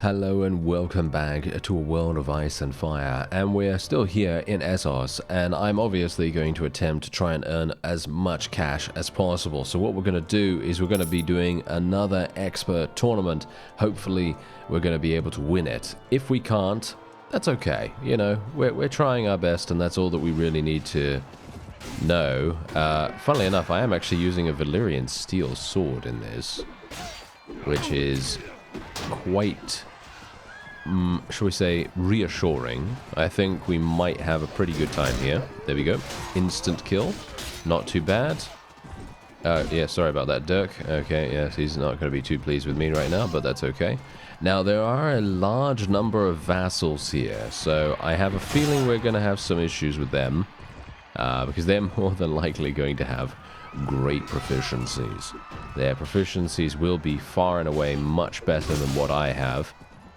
Hello and welcome back to a world of ice and fire, and we're still here in Essos, and I'm obviously going to attempt to try and earn as much cash as possible. So what we're going to do is we're going to be doing another expert tournament. Hopefully we're going to be able to win it. If we can't, that's okay. You know, we're trying our best, and that's all that we really need to know. Funnily enough, I am actually using a Valyrian steel sword in this, which is quite, shall we say, reassuring. I think we might have a pretty good time here. There we go. Instant kill. Not too bad. Yeah, sorry about that, Dirk. Okay, yes, he's not going to be too pleased with me right now, but that's okay. Now, there are a large number of vassals here, so I have a feeling we're going to have some issues with them, because they're more than likely going to have great proficiencies. Their proficiencies will be far and away much better than what I have,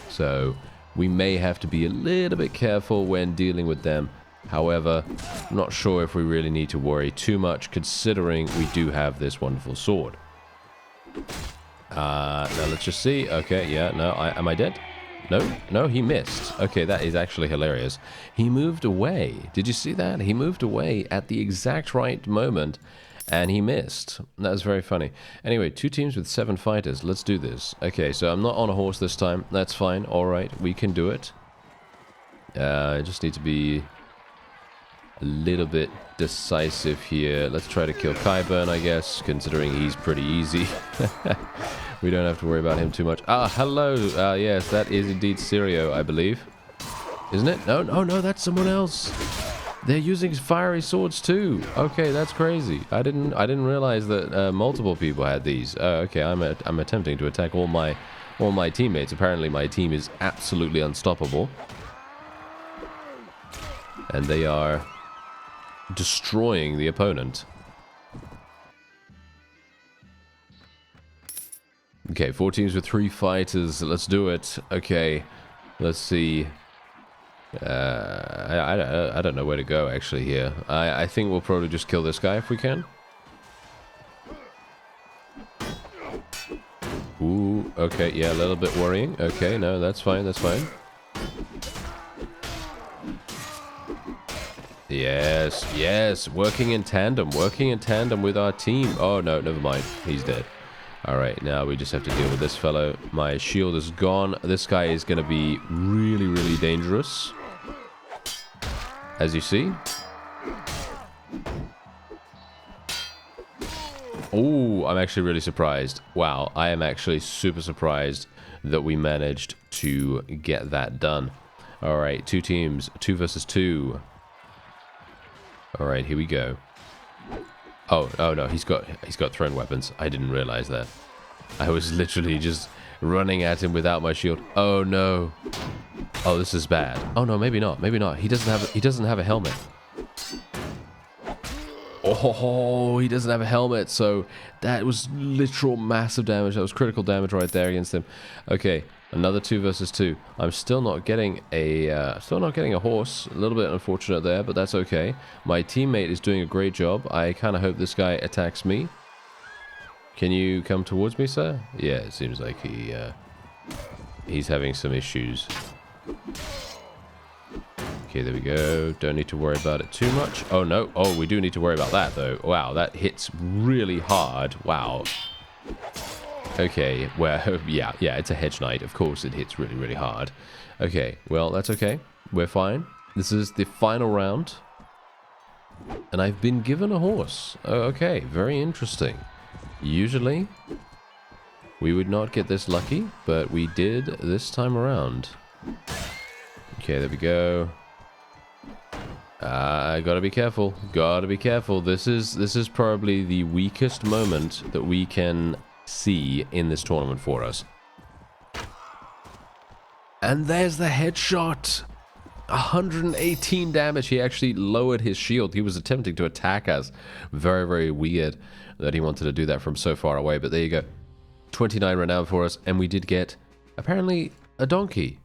so we may have to be a little bit careful when dealing with them. However, I'm not sure if we really need to worry too much, considering we do have this wonderful sword. Now let's just see. Okay, yeah, no, am I dead? No, he missed. Okay, that is actually hilarious. He moved away. Did you see that? He moved away at the exact right moment, and he missed. That was very funny. Anyway, 2 teams with 7 fighters. Let's do this. Okay, so I'm not on a horse this time. That's fine. All right, we can do it. I just need to be a little bit decisive here. Let's try to kill Qyburn, I guess, considering he's pretty easy. We don't have to worry about him too much. Ah, hello. Yes, that is indeed Sirio, I believe. Isn't it? No, that's someone else. They're using fiery swords too. Okay, that's crazy. I didn't realize that multiple people had these. Okay, I'm attempting to attack all my teammates. Apparently, my team is absolutely unstoppable, and they are destroying the opponent. Okay, 4 teams with 3 fighters. Let's do it. Okay, let's see. I don't know where to go actually here. I think we'll probably just kill this guy if we can. Ooh, okay, yeah, a little bit worrying. Okay, no, that's fine, that's fine. Yes, working in tandem with our team. Oh no, never mind, he's dead. Alright, now we just have to deal with this fellow. My shield is gone. This guy is going to be really, really dangerous, as you see. Oh, I'm actually really surprised. Wow, I am actually super surprised that we managed to get that done. Alright, 2 teams, 2 versus 2. Alright, here we go. Oh no, he's got thrown weapons. I didn't realize that. I was literally just running at him without my shield. Oh no. Oh, this is bad. Oh no, maybe not. Maybe not. He doesn't have a helmet. Oh, he doesn't have a helmet. So that was literal massive damage. That was critical damage right there against him. Okay, another 2 versus 2. I'm still not getting a horse. A little bit unfortunate there, but that's okay. My teammate is doing a great job. I kind of hope this guy attacks me. Can you come towards me, sir? Yeah, it seems like he's having some issues. Okay, there we go. Don't need to worry about it too much. Oh no. Oh, we do need to worry about that though. Wow, that hits really hard. Wow. Okay, well, yeah, it's a hedge knight. Of course it hits really, really hard. Okay, well, that's okay. We're fine. This is the final round. And I've been given a horse. Oh, okay, very interesting. Usually, we would not get this lucky, but we did this time around. Okay, there we go. Gotta be careful. Gotta be careful. This is probably the weakest moment that we can see in this tournament for us. And there's the headshot. 118 damage. He actually lowered his shield. He was attempting to attack us. Very, very weird that he wanted to do that from so far away. But there you go. 29 renown for us. And we did get, apparently, a donkey.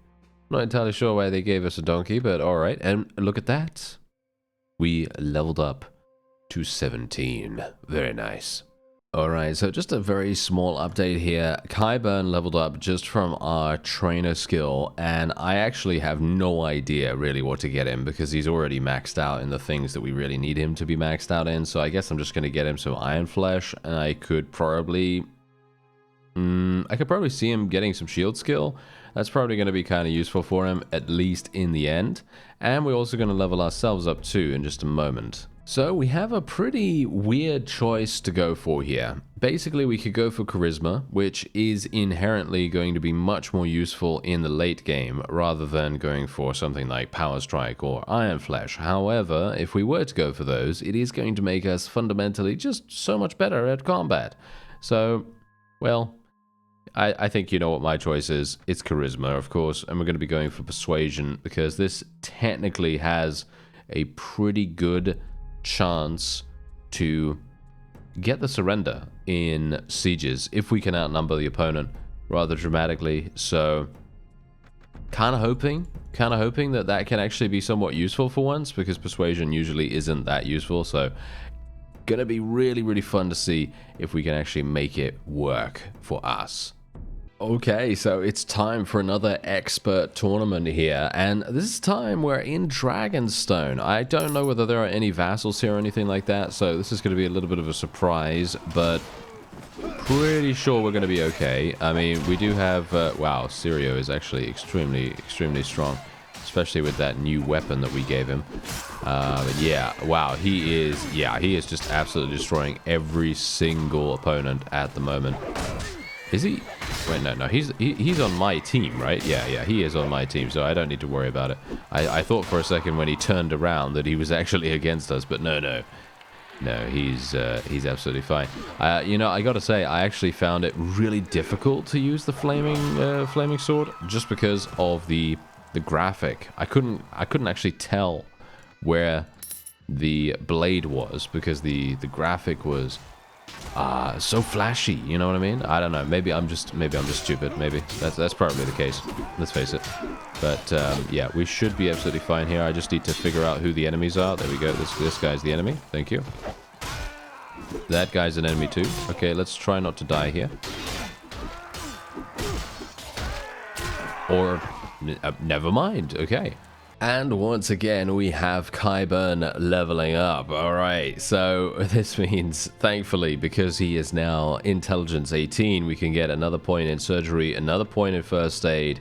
Not entirely sure why they gave us a donkey, but alright. And look at that. We leveled up to 17. Very nice. Alright, so just a very small update here. Kyburn leveled up just from our trainer skill, and I actually have no idea really what to get him because he's already maxed out in the things that we really need him to be maxed out in. So I guess I'm just going to get him some Iron Flesh, and I could probably see him getting some shield skill. That's probably going to be kind of useful for him, at least in the end. And we're also going to level ourselves up too in just a moment. So we have a pretty weird choice to go for here. Basically, we could go for Charisma, which is inherently going to be much more useful in the late game, rather than going for something like Power Strike or Iron Flesh. However, if we were to go for those, it is going to make us fundamentally just so much better at combat. So, well, I think you know what my choice is. It's Charisma, of course, and we're going to be going for Persuasion, because this technically has a pretty good chance to get the surrender in sieges if we can outnumber the opponent rather dramatically. So kind of hoping that that can actually be somewhat useful for once, because Persuasion usually isn't that useful. So gonna be really fun to see if we can actually make it work for us. Okay, so it's time for another expert tournament here, and this time we're in Dragonstone. I don't know whether there are any vassals here or anything like that, so this is going to be a little bit of a surprise, but pretty sure we're going to be okay. I mean, we do have, wow, Sirio is actually extremely strong, especially with that new weapon that we gave him. But yeah, wow, he is just absolutely destroying every single opponent at the moment. Is he? Wait, no, he's on my team, right? Yeah, he is on my team, so I don't need to worry about it. I thought for a second when he turned around that he was actually against us, but no, he's absolutely fine. You know, I gotta say, I actually found it really difficult to use the flaming sword, just because of the graphic. I couldn't actually tell where the blade was, because the graphic was so flashy, you know what I mean? I don't know. Maybe I'm just stupid. Maybe that's probably the case. Let's face it. But yeah, we should be absolutely fine here. I just need to figure out who the enemies are. There we go. This guy's the enemy. Thank you. That guy's an enemy too. Okay, let's try not to die here. Or never mind. Okay. And once again, we have Kyburn leveling up. Alright, so this means, thankfully, because he is now Intelligence 18, we can get another point in Surgery, another point in First Aid,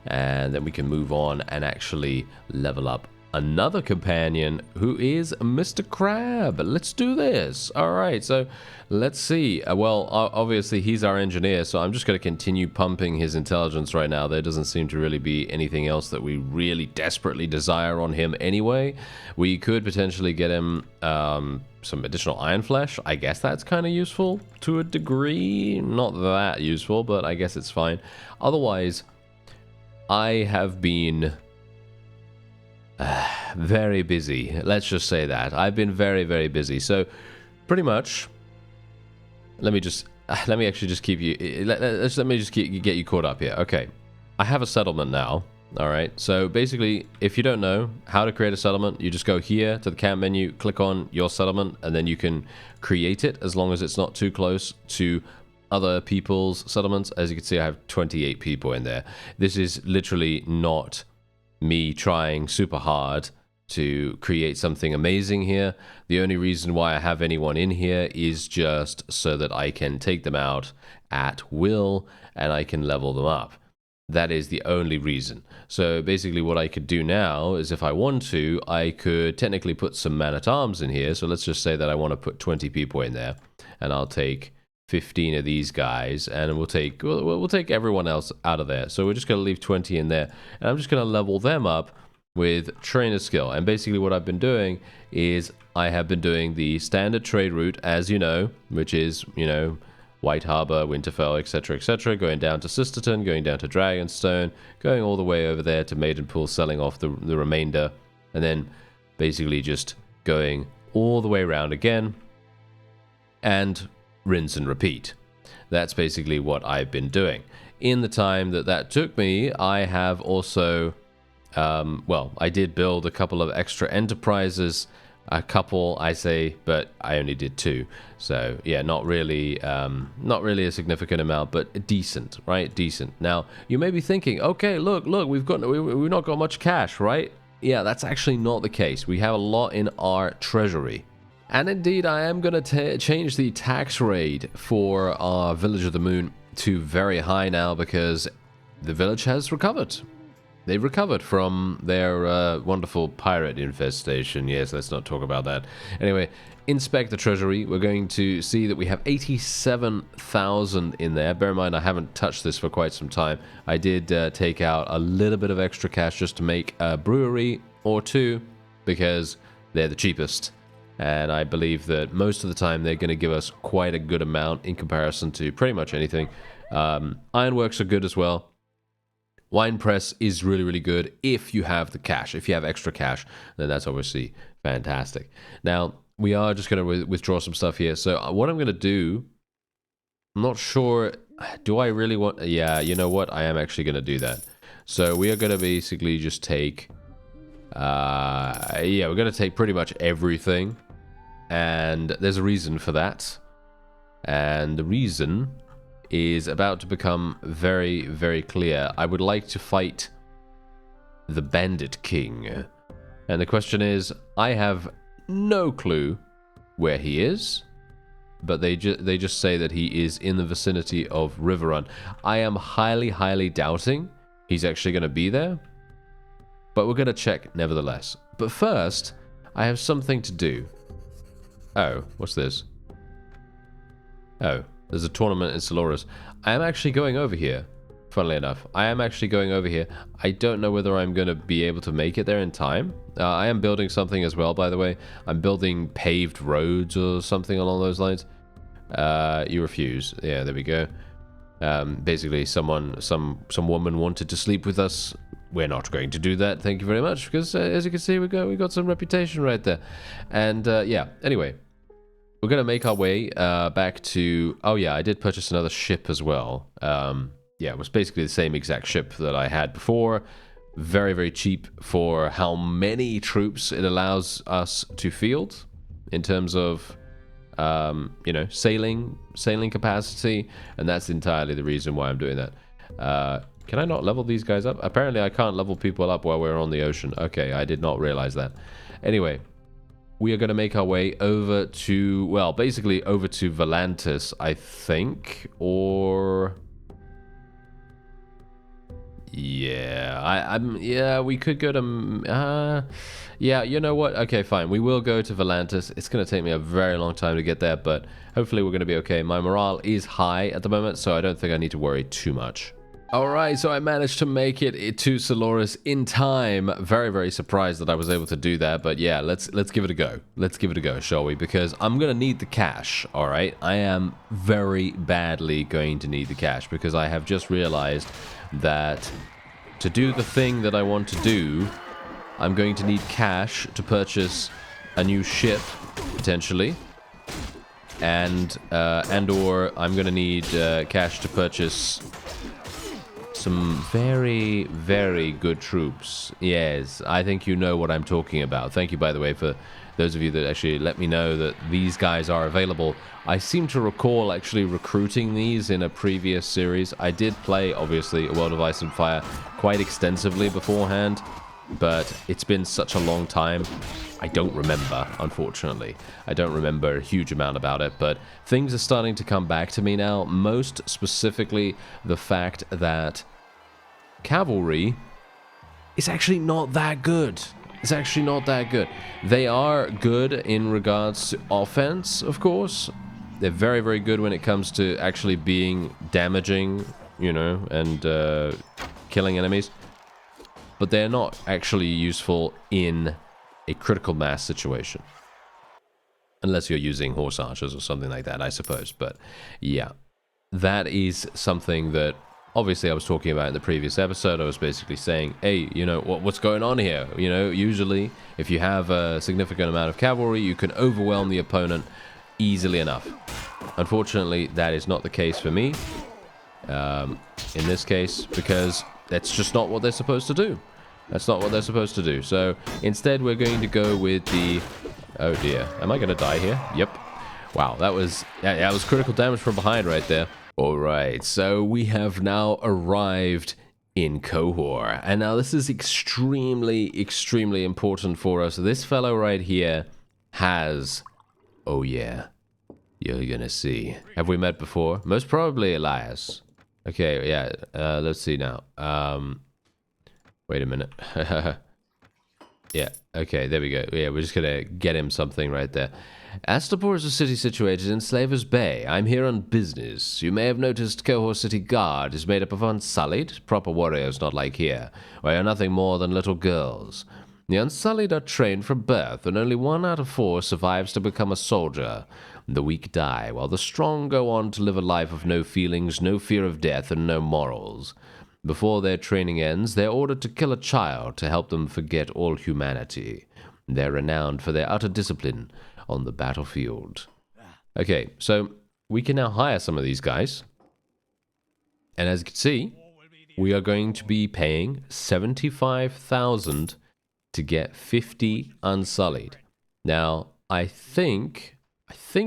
and then we can move on and actually level up another companion, who is Mr. Crab. Let's do this. Alright, so let's see. Well, obviously he's our engineer, so I'm just going to continue pumping his intelligence right now. There doesn't seem to really be anything else that we really desperately desire on him anyway. We could potentially get him some additional Iron Flesh. I guess that's kind of useful to a degree. Not that useful, but I guess it's fine. Otherwise, I have been very busy. Let's just say that. I've been very busy. So pretty much, let me actually just keep you, let me just get you caught up here. Okay, I have a settlement now. All right, so basically, if you don't know how to create a settlement, you just go here to the camp menu, click on your settlement, and then you can create it, as long as it's not too close to other people's settlements. As you can see, I have 28 people in there. This is literally not me trying super hard to create something amazing here. The only reason why I have anyone in here is just so that I can take them out at will and I can level them up. That is the only reason. So basically what I could do now is, if I want to, I could technically put some man-at-arms in here. So let's just say that I want to put 20 people in there, and I'll take 15 of these guys, and we'll take everyone else out of there. So we're just going to leave 20 in there, and I'm just going to level them up with trainer skill. And basically what I've been doing is I have been doing the standard trade route, as you know, which is, you know, White Harbor, Winterfell, etc., going down to Sisterton, going down to Dragonstone, going all the way over there to Maidenpool, selling off the remainder, and then basically just going all the way around again, and rinse and repeat. That's basically what I've been doing. In the time that took me, I have also, well, I did build a couple of extra enterprises a couple, I say, but I only did 2. So yeah, not really a significant amount, but decent, right? Decent. Now you may be thinking, okay, look, we've not got much cash, right? Yeah, that's actually not the case. We have a lot in our treasury. And indeed, I am going to change the tax rate for our Village of the Moon to very high now, because the village has recovered. They've recovered from their wonderful pirate infestation. Yes, let's not talk about that. Anyway, inspect the treasury. We're going to see that we have 87,000 in there. Bear in mind, I haven't touched this for quite some time. I did take out a little bit of extra cash just to make a brewery or 2, because they're the cheapest. And I believe that most of the time they're going to give us quite a good amount in comparison to pretty much anything. Ironworks are good as well. Wine press is really, really good if you have the cash. If you have extra cash, then that's obviously fantastic. Now, we are just going to withdraw some stuff here. So what I'm going to do, I'm not sure, do I really want, yeah, you know what? I am actually going to do that. So we are going to basically just take, yeah, we're going to take pretty much everything. And there's a reason for that. And the reason is about to become very, very clear. I would like to fight the Bandit King. And the question is, I have no clue where he is, but they just say that he is in the vicinity of Riverrun. I am highly, highly doubting he's actually going to be there, but we're going to check nevertheless. But first, I have something to do. Oh, what's this? Oh. There's a tournament in Soloris. I am actually going over here, funnily enough. I am actually going over here. I don't know whether I'm going to be able to make it there in time. I am building something as well, by the way. I'm building paved roads or something along those lines. You refuse. Yeah, there we go. Basically, some woman wanted to sleep with us. We're not going to do that, thank you very much, because as you can see, we got some reputation right there. And yeah, anyway. We're going to make our way back to... Oh, yeah, I did purchase another ship as well. Yeah, it was basically the same exact ship that I had before. Very, very cheap for how many troops it allows us to field in terms of, you know, sailing capacity. And that's entirely the reason why I'm doing that. Can I not level these guys up? Apparently, I can't level people up while we're on the ocean. Okay, I did not realize that. Anyway... We are going to make our way over to, well, basically over to Volantis, I think, or... Yeah, yeah, we could go to, yeah, you know what? Okay, fine. We will go to Volantis. It's going to take me a very long time to get there, but hopefully we're going to be okay. My morale is high at the moment, so I don't think I need to worry too much. Alright, so I managed to make it to Soloris in time. Very, very surprised that I was able to do that, but yeah, let's give it a go. Let's give it a go, shall we? Because I'm gonna need the cash, alright? I am very badly going to need the cash, because I have just realized that to do the thing that I want to do, I'm going to need cash to purchase a new ship, potentially. And or I'm gonna need cash to purchase... some very, very good troops. Yes, I think you know what I'm talking about. Thank you, by the way, for those of you that actually let me know that these guys are available. I seem to recall actually recruiting these in a previous series. I did play, obviously, A World of Ice and Fire quite extensively beforehand, but it's been such a long time. I don't remember, unfortunately. I don't remember a huge amount about it, but things are starting to come back to me now. Most specifically, the fact that cavalry is actually not that good. It's actually not that good. They are good in regards to offense, of course. They're very, very good when it comes to actually being damaging, you know, and killing enemies. But they're not actually useful in a critical mass situation. Unless you're using horse archers or something like that, I suppose. But yeah, that is something that obviously I was talking about in the previous episode. I was basically saying, hey, you know, what's going on here? You know, usually if you have a significant amount of cavalry, you can overwhelm the opponent easily enough. Unfortunately, that is not the case for me. In this case, because that's just not what they're supposed to do. That's not what they're supposed to do. So instead, we're going to go with the Oh dear. Am I going to die here? Yep. Wow, that was critical damage from behind right there. Alright, so we have now arrived in Kohor. And now this is extremely, extremely important for us. This fellow right here has... Oh yeah, you're gonna see. Have we met before? Most probably Elias. Okay, yeah, let's see now. Wait a minute. Yeah, okay, there we go. Yeah, we're just gonna get him something right there. Astapor is a city situated in Slaver's Bay. I'm here on business. You may have noticed Kohor City Guard is made up of unsullied, proper warriors not like here, where you're nothing more than little girls. The unsullied are trained from birth, and only 1 out of 4 survives to become a soldier. The weak die, while the strong go on to live a life of no feelings, no fear of death, and no morals. Before their training ends, they're ordered to kill a child to help them forget all humanity. They're renowned for their utter discipline on the battlefield. Okay, so we can now hire some of these guys. And as you can see, we are going to be paying 75,000 to get 50 unsullied. Now, I think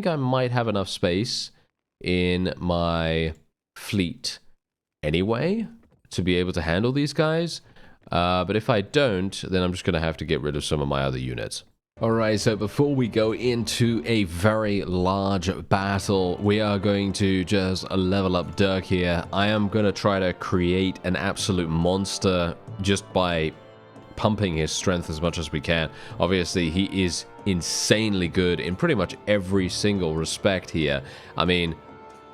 I might have enough space in my fleet anyway to be able to handle these guys. But if I don't, then I'm just going to have to get rid of some of my other units. Alright, so before we go into a very large battle, we are going to just level up Dirk here. I am going to try to create an absolute monster just by pumping his strength as much as we can. Obviously, he is insanely good in pretty much every single respect here. I mean,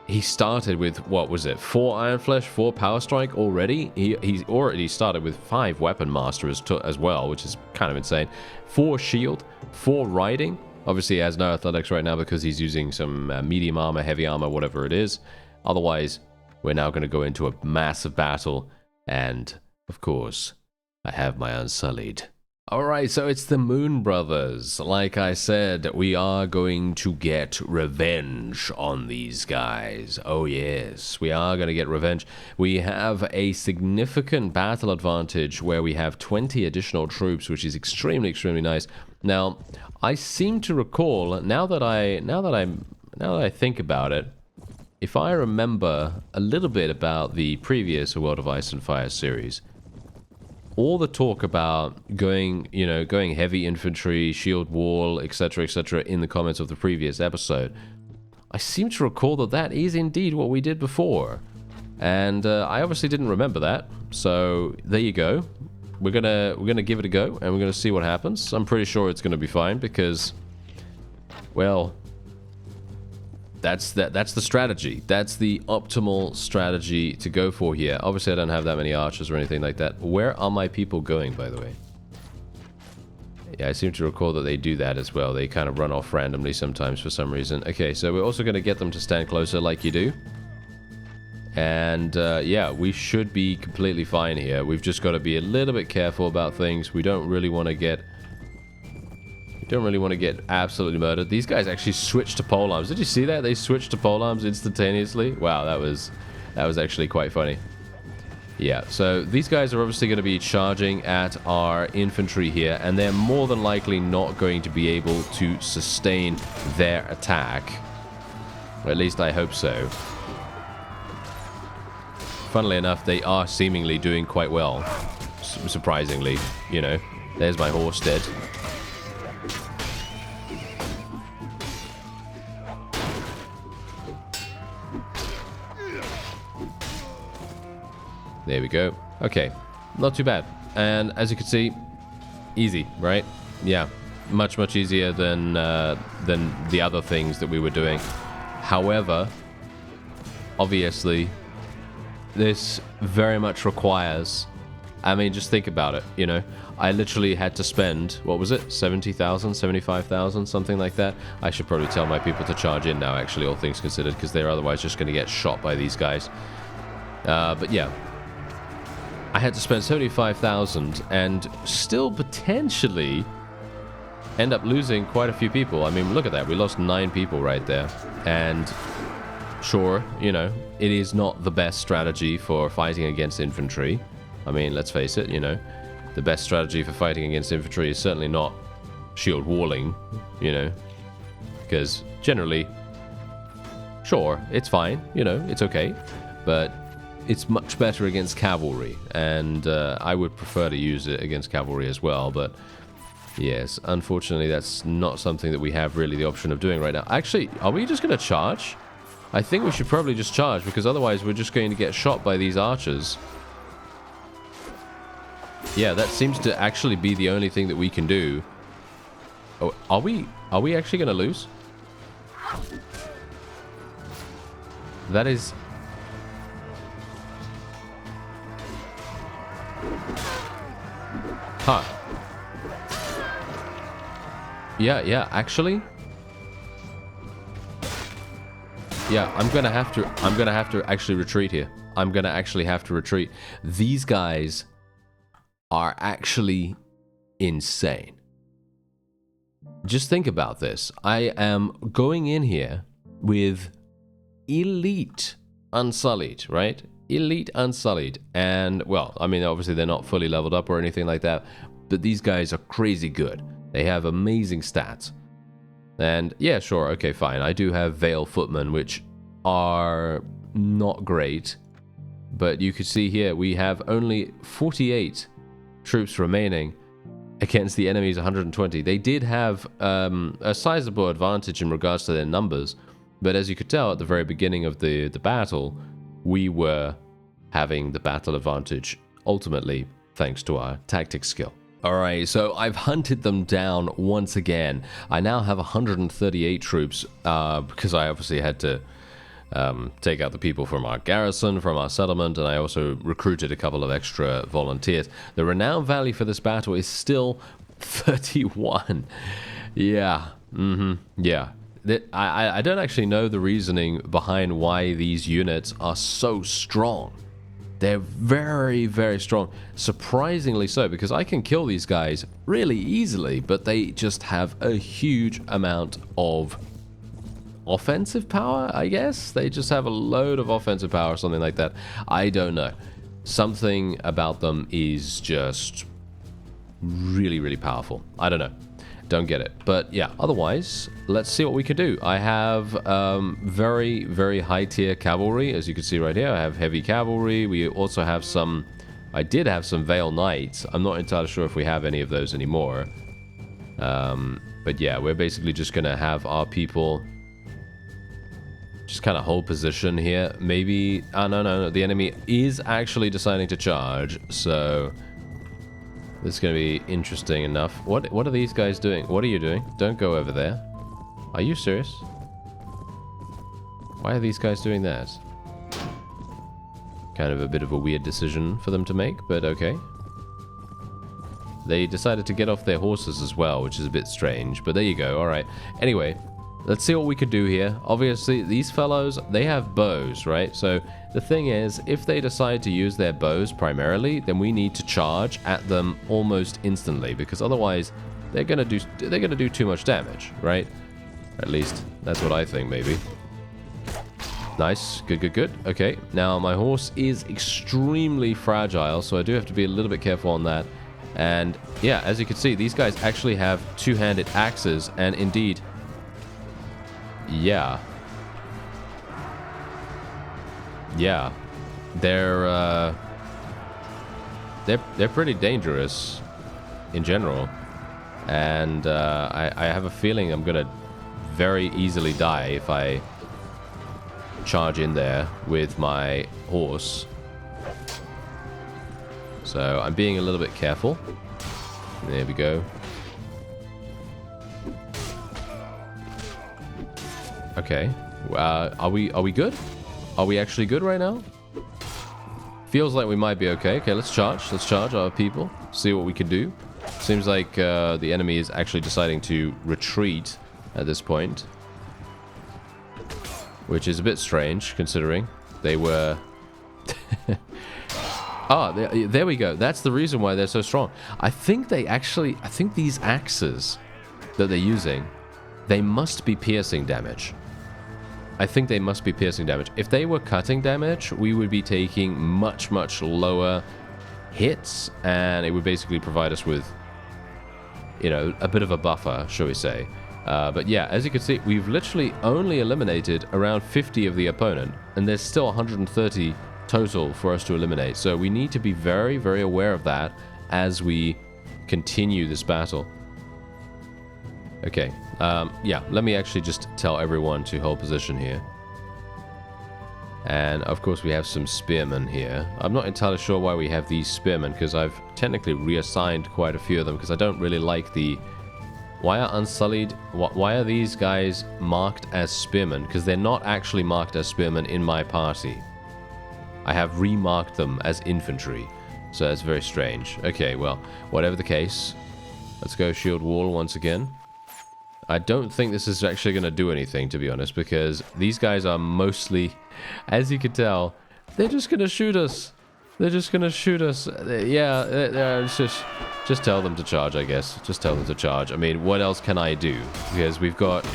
he started with, what was it, 4 Iron Flesh, 4 Power Strike already? He's already started with 5 Weapon Master as well, which is kind of insane. 4 Shield, 4 Riding. Obviously, he has no Athletics right now because he's using some medium armor, heavy armor, whatever it is. Otherwise, we're now going to go into a massive battle. And, of course, I have my Unsullied. Alright, so it's the Moon Brothers. Like I said, we are going to get revenge on these guys. Oh yes, we are going to get revenge. We have a significant battle advantage where we have 20 additional troops, which is extremely, extremely nice. Now, I seem to recall, now that I think about it, if I remember a little bit about the previous World of Ice and Fire series, all the talk about going heavy infantry, shield wall, etc., in the comments of the previous episode, I seem to recall that is indeed what we did before. And I obviously didn't remember that, so there you go. We're gonna give it a go, and we're gonna see what happens. I'm pretty sure it's gonna be fine because, well, that's the strategy. That's the optimal strategy to go for here. Obviously, I don't have that many archers or anything like that. Where are my people going, by the way? Yeah, I seem to recall that they do that as well. They kind of run off randomly sometimes for some reason. Okay, so we're also going to get them to stand closer like you do. And, yeah, we should be completely fine here. We've just got to be a little bit careful about things. We don't really want to get... absolutely murdered. These guys actually switched to polearms. Did you see that? They switched to polearms instantaneously. Wow, that was actually quite funny. Yeah, so these guys are obviously going to be charging at our infantry here, and they're more than likely not going to be able to sustain their attack. Or at least I hope so. Funnily enough, they are seemingly doing quite well. Surprisingly, you know. There's my horse dead. There we go. Okay, not too bad. And as you can see, easy, right? Yeah, much easier than the other things that we were doing. However, obviously, this very much requires... I mean, just think about it, you know? I literally had to spend, what was it? 70,000, 75,000, something like that. I should probably tell my people to charge in now, actually, all things considered, because they're otherwise just going to get shot by these guys. But yeah. I had to spend 75,000 and still potentially end up losing quite a few people. I mean, look at that. We lost 9 people right there. And sure, you know, it is not the best strategy for fighting against infantry. I mean, let's face it, you know, the best strategy for fighting against infantry is certainly not shield walling, you know, because generally, sure, it's fine, you know, it's okay, but it's much better against cavalry, and I would prefer to use it against cavalry as well, but yes, unfortunately that's not something that we have really the option of doing right now. Actually, are we just going to charge? I think we should probably just charge, because otherwise we're just going to get shot by these archers. Yeah, that seems to actually be the only thing that we can do. Oh, are we actually going to lose? That is... Huh. Yeah, actually... Yeah, I'm gonna have to actually retreat here. I'm gonna actually have to retreat. These guys are actually insane. Just think about this. I am going in here with elite Unsullied, right? Elite Unsullied. And, well, I mean, obviously they're not fully leveled up or anything like that, but these guys are crazy good. They have amazing stats. And, yeah, sure, okay, fine. I do have Veil Footmen, which are not great. But you can see here, we have only 48 troops remaining against the enemy's 120. They did have a sizable advantage in regards to their numbers, but as you could tell at the very beginning of the battle, we were having the battle advantage, ultimately thanks to our tactics skill. Alright, so I've hunted them down once again. I now have 138 troops, because I obviously had to take out the people from our garrison, from our settlement, and I also recruited a couple of extra volunteers. The renown value for this battle is still 31. Yeah, yeah. I don't actually know the reasoning behind why these units are so strong. They're very, very strong. Surprisingly so, because I can kill these guys really easily, but they just have a huge amount of offensive power, I guess? They just have a load of offensive power or something like that. I don't know. Something about them is just really, really powerful. I don't know. Don't get it. But yeah, otherwise, let's see what we can do. I have very, very high tier cavalry, as you can see right here. I have heavy cavalry. We also have some... I did have some Veil Knights. I'm not entirely sure if we have any of those anymore. But yeah, we're basically just going to have our people just kind of hold position here. Maybe... Oh, no. The enemy is actually deciding to charge, so... This is going to be interesting enough. What are these guys doing? What are you doing? Don't go over there. Are you serious? Why are these guys doing that? Kind of a bit of a weird decision for them to make, but okay. They decided to get off their horses as well, which is a bit strange, but there you go. Alright. Anyway, let's see what we can do here. Obviously, these fellows, they have bows, right? So the thing is, if they decide to use their bows primarily, then we need to charge at them almost instantly, because otherwise they're gonna do too much damage, right? At least that's what I think, maybe. Nice, good. Okay, now my horse is extremely fragile, so I do have to be a little bit careful on that. And yeah, as you can see, these guys actually have two-handed axes, and indeed, yeah, they're pretty dangerous in general, and I have a feeling I'm gonna very easily die if I charge in there with my horse. So I'm being a little bit careful. There we go. Okay. Are we good? Are we actually good right now? Feels like we might be okay. Okay, let's charge. Let's charge our people. See what we can do. Seems like the enemy is actually deciding to retreat at this point, which is a bit strange considering they were... Ah, there we go. That's the reason why they're so strong. I think these axes that they're using, they must be piercing damage. I think they must be piercing damage. If they were cutting damage, we would be taking much, much lower hits, and it would basically provide us with you know, a bit of a buffer, shall we say. But yeah, as you can see, we've literally only eliminated around 50 of the opponent, and there's still 130 total for us to eliminate. So we need to be very, very aware of that as we continue this battle. Okay, yeah, let me actually just tell everyone to hold position here. And of course we have some spearmen here. I'm not entirely sure why we have these spearmen, because I've technically reassigned quite a few of them, because I don't really like the... Why are Unsullied... Why are these guys marked as spearmen? Because they're not actually marked as spearmen in my party. I have remarked them as infantry. So that's very strange. Okay, well, whatever the case, let's go shield wall once again. I don't think this is actually going to do anything, to be honest, because these guys are mostly, as you can tell, they're just going to shoot us. They're just going to shoot us. Yeah, just tell them to charge, I guess. Just tell them to charge. I mean, what else can I do? Because we've got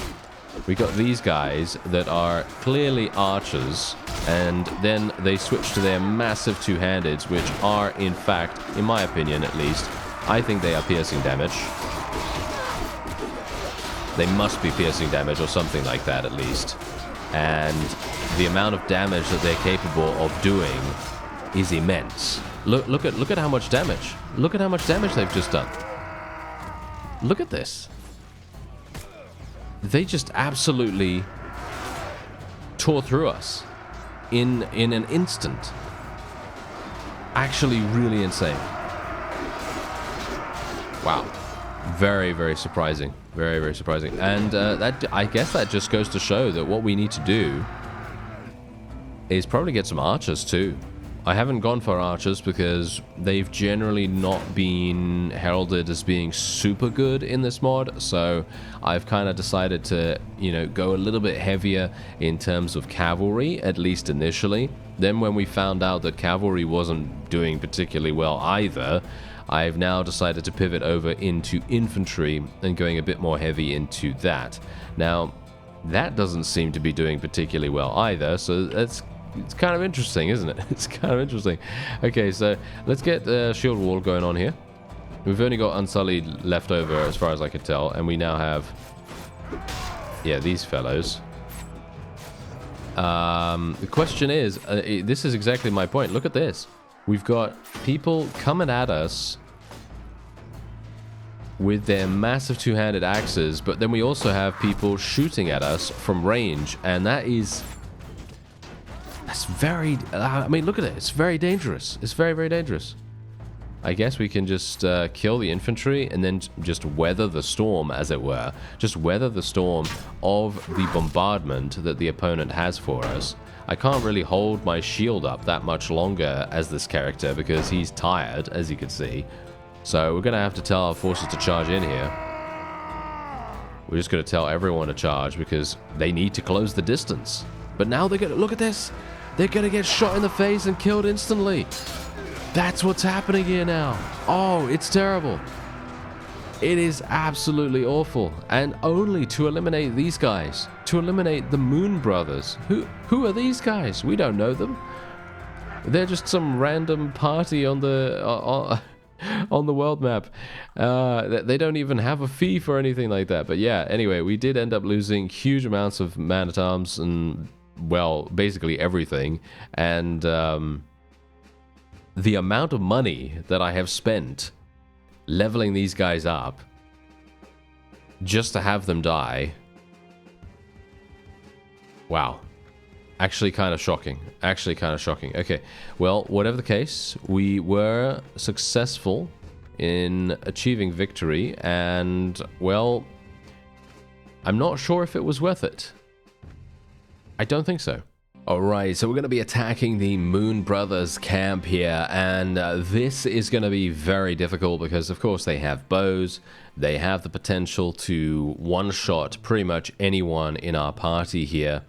these guys that are clearly archers, and then they switch to their massive two-handeds, which are, in fact, in my opinion at least, I think they are piercing damage. They must be piercing damage or something like that at least. And the amount of damage that they're capable of doing is immense. Look at how much damage. Look at how much damage they've just done. Look at this. They just absolutely tore through us in an instant. Actually really insane. Wow. Very, very surprising. Very, very surprising. And I guess that just goes to show that what we need to do is probably get some archers too. I haven't gone for archers because they've generally not been heralded as being super good in this mod, so I've kind of decided to, you know, go a little bit heavier in terms of cavalry, at least initially. Then when we found out that cavalry wasn't doing particularly well either, I've now decided to pivot over into infantry and going a bit more heavy into that. Now, that doesn't seem to be doing particularly well either, so it's kind of interesting, isn't it? It's kind of interesting. Okay, so let's get the shield wall going on here. We've only got Unsullied left over as far as I could tell, and we now have, yeah, these fellows. The question is, this is exactly my point. Look at this. We've got people coming at us with their massive two-handed axes, but then we also have people shooting at us from range, and that's very, I mean, look at it. It's very dangerous. It's very, very dangerous. I guess we can just kill the infantry and then just weather the storm, as it were. Just weather the storm of the bombardment that the opponent has for us. I can't really hold my shield up that much longer as this character because he's tired, as you can see. So we're going to have to tell our forces to charge in here. We're just going to tell everyone to charge because they need to close the distance. But now they're going to, look at this. They're going to get shot in the face and killed instantly. That's what's happening here now. Oh, it's terrible. It is absolutely awful. And only to eliminate these guys. To eliminate the Moon Brothers. Who are these guys? We don't know them. They're just some random party on the on the world map. They don't even have a fee for anything like that. But yeah, anyway, we did end up losing huge amounts of man-at-arms and, well, basically everything. And the amount of money that I have spent leveling these guys up just to have them die. Wow. Actually kind of shocking. Actually kind of shocking. Okay. Well, whatever the case, we were successful in achieving victory, and, well, I'm not sure if it was worth it. I don't think so. Alright, so we're going to be attacking the Moon Brothers camp here, and this is going to be very difficult because, of course, they have bows. They have the potential to one-shot pretty much anyone in our party here.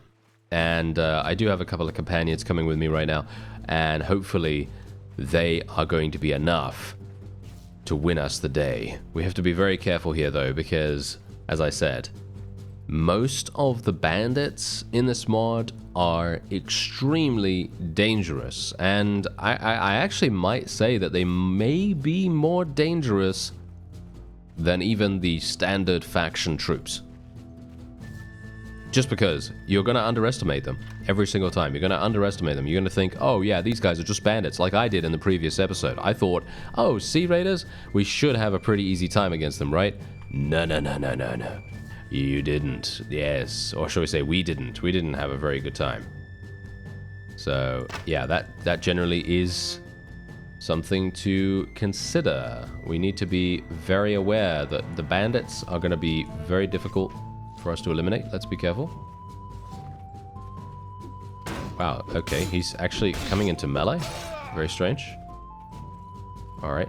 And I do have a couple of companions coming with me right now, and hopefully they are going to be enough to win us the day. We have to be very careful here, though, because, as I said, most of the bandits in this mod are extremely dangerous, and I actually might say that they may be more dangerous than even the standard faction troops. Just because you're going to underestimate them every single time. You're going to underestimate them. You're going to think, oh yeah, these guys are just bandits, like I did in the previous episode. I thought, oh, Sea Raiders, we should have a pretty easy time against them, right? No, no, no, no, no, no. You didn't. Yes. Or shall we say, we didn't. We didn't have a very good time. So, yeah, that generally is something to consider. We need to be very aware that the bandits are going to be very difficult for us to eliminate. Let's be careful. Wow, okay, he's actually coming into melee. Very strange. Alright.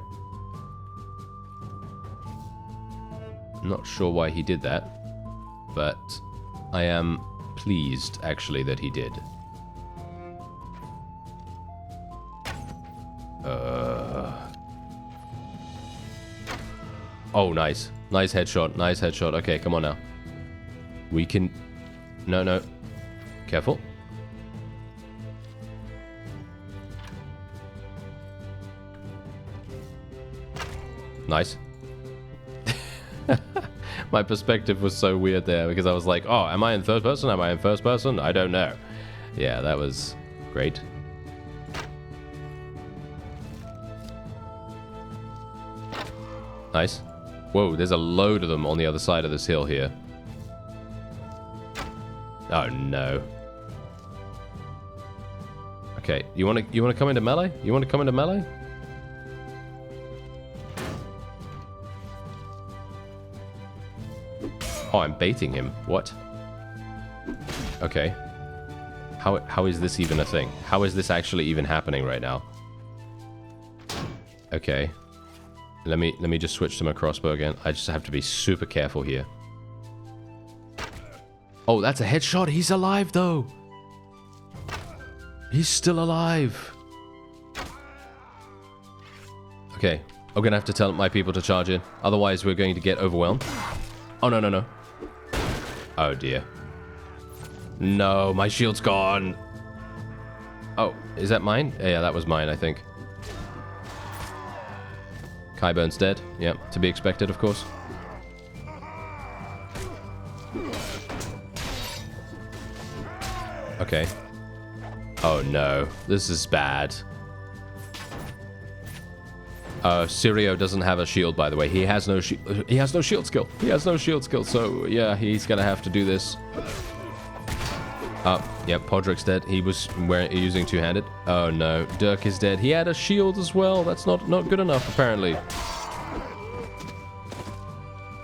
Not sure why he did that, but I am pleased, actually, that he did. Oh, nice. Nice headshot, nice headshot. Okay, come on now. We can... No, no. Careful. Nice. My perspective was so weird there because I was like, oh, am I in third person? Am I in first person? I don't know. Yeah, that was great. Nice. Whoa, there's a load of them on the other side of this hill here. Oh no. Okay, you wanna come into melee? You wanna come into melee? Oh, I'm baiting him. What? Okay. How is this even a thing? How is this actually even happening right now? Okay. Let me just switch to my crossbow again. I just have to be super careful here. Oh, that's a headshot. He's alive though. He's still alive. Okay. I'm gonna have to tell my people to charge in. Otherwise, we're going to get overwhelmed. Oh, no, no, no. Oh, dear. No, my shield's gone. Oh, is that mine? Yeah, that was mine, I think. Kyburn's dead. Yep, to be expected, of course. Okay. Oh, no. This is bad. Sirio doesn't have a shield, by the way. He has no shield. He has no shield skill. He has no shield skill, so yeah, he's gonna have to do this. Yep, Podrick's dead. He was using two-handed. Oh no, Dirk is dead. He had a shield as well. That's not good enough, apparently.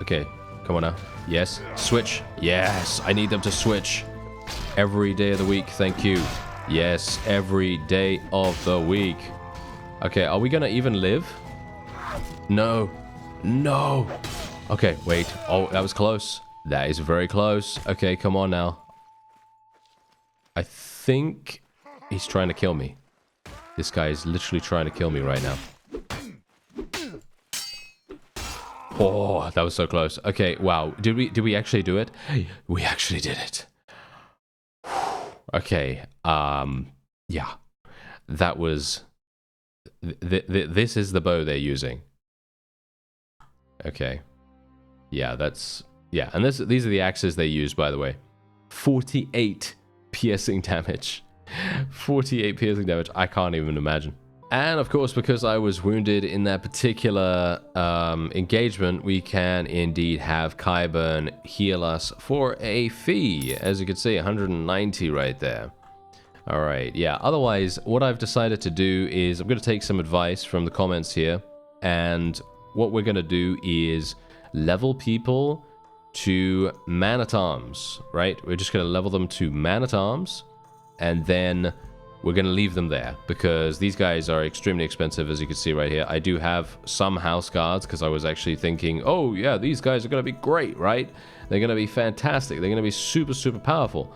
Okay, come on now. Yes, switch. Yes, I need them to switch. Every day of the week, thank you. Yes, every day of the week. Okay, are we gonna even live? No. No. Okay, wait. Oh, that was close. That is very close. Okay, come on now. I think he's trying to kill me. This guy is literally trying to kill me right now. Oh, that was so close. Okay, wow. Did we actually do it? We actually did it. Okay, yeah. That was... this is the bow they're using. Okay. Yeah, that's... Yeah, and these are the axes they use, by the way. 48 piercing damage. 48 piercing damage. I can't even imagine. And of course, because I was wounded in that particular engagement, we can indeed have Kyburn heal us for a fee. As you can see, 190 right there. Alright, yeah. Otherwise, what I've decided to do is I'm going to take some advice from the comments here. And what we're going to do is level people to man-at-arms, right? We're just going to level them to man-at-arms. And then we're going to leave them there. Because these guys are extremely expensive, as you can see right here. I do have some house guards, because I was actually thinking, oh yeah, these guys are going to be great, right? They're going to be fantastic. They're going to be super, super powerful.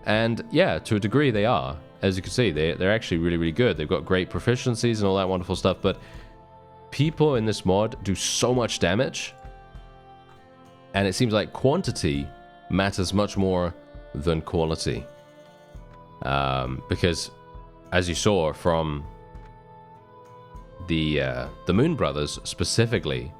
And yeah, to a degree they are. As you can see, they're actually really, really good. They've got great proficiencies and all that wonderful stuff, but people in this mod do so much damage, and it seems like quantity matters much more than quality. Because, as you saw from the Moon Brothers specifically,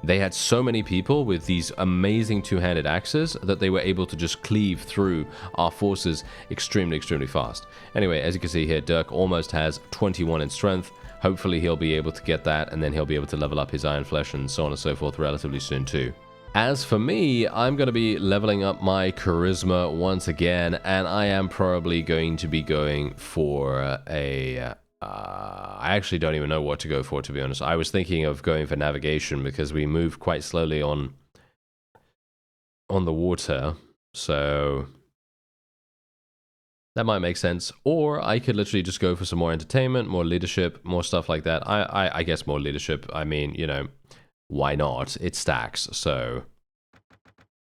They had so many people with these amazing two-handed axes that they were able to just cleave through our forces extremely fast. Anyway, as you can see here, Dirk almost has 21 in strength. Hopefully he'll be able to get that, and then he'll be able to level up his Iron Flesh and so on and so forth relatively soon too. As for me, I'm going to be leveling up my Charisma once again, and I am probably going to be going for a... I actually don't even know what to go for, to be honest. I was thinking of going for navigation because we move quite slowly on the water, so that might make sense. Or I could literally just go for some more entertainment, more leadership, more stuff like that. I guess more leadership. I mean, you know, why not? It stacks, so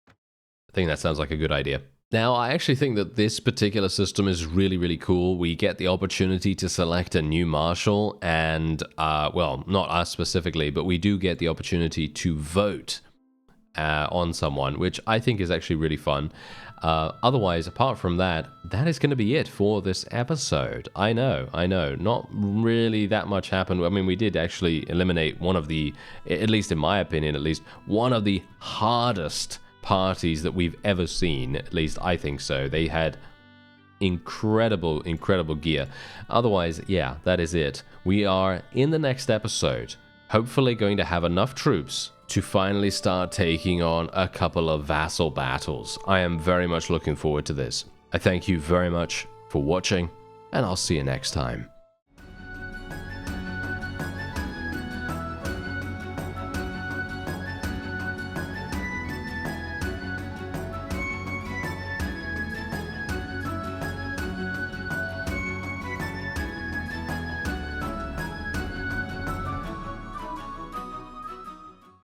I think that sounds like a good idea. Now, I actually think that this particular system is really cool. We get the opportunity to select a new marshal and, well, not us specifically, but we do get the opportunity to vote on someone, which I think is actually really fun. Otherwise, apart from that, that is going to be it for this episode. I know, not really that much happened. I mean, we did actually eliminate one of the, at least in my opinion, at least one of the hardest parties that we've ever seen. At least I think so. They had incredible gear. Otherwise, yeah, that is it. We are in the next episode hopefully going to have enough troops to finally start taking on a couple of vassal battles. I am very much looking forward to this. I thank you very much for watching, and I'll see you next time.